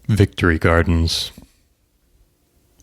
Victory Gardens.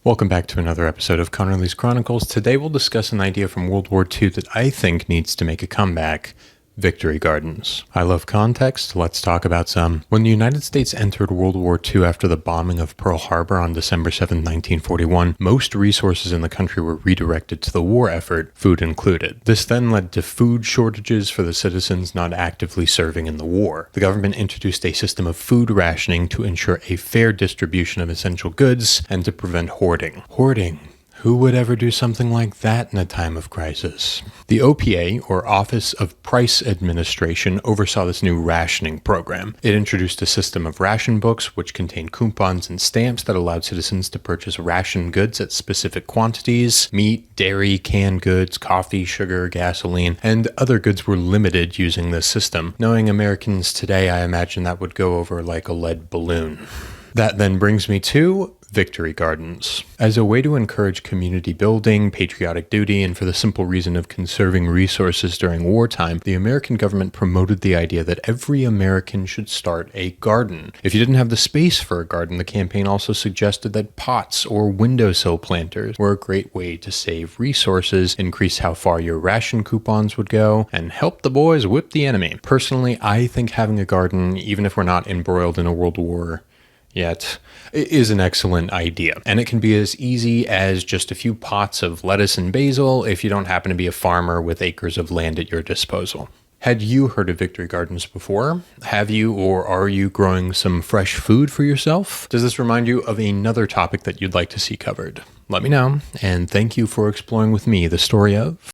Welcome back to another episode of Connerly's Chronicles. Today we'll discuss an idea from World War II that I think needs to make a comeback. Victory Gardens. I love context. Let's talk about some. When the United States entered World War II after the bombing of Pearl Harbor on December 7, 1941, most resources in the country were redirected to the war effort, food included. This then led to food shortages for the citizens not actively serving in the war. The government introduced a system of food rationing to ensure a fair distribution of essential goods and to prevent hoarding. Hoarding. Who would ever do something like that in a time of crisis? The OPA, or Office of Price Administration, oversaw this new rationing program. It introduced a system of ration books, which contained coupons and stamps that allowed citizens to purchase ration goods at specific quantities. Meat, dairy, canned goods, coffee, sugar, gasoline, and other goods were limited using this system. Knowing Americans today, I imagine that would go over like a lead balloon. That then brings me to Victory Gardens. As a way to encourage community building, patriotic duty, and for the simple reason of conserving resources during wartime, the American government promoted the idea that every American should start a garden. If you didn't have the space for a garden, the campaign also suggested that pots or windowsill planters were a great way to save resources, increase how far your ration coupons would go, and help the boys whip the enemy. Personally, I think having a garden, even if we're not embroiled in a world war yet, is an excellent idea. And it can be as easy as just a few pots of lettuce and basil if you don't happen to be a farmer with acres of land at your disposal. Had you heard of Victory Gardens before? Have you, or are you growing some fresh food for yourself? Does this remind you of another topic that you'd like to see covered? Let me know, and thank you for exploring with me the story of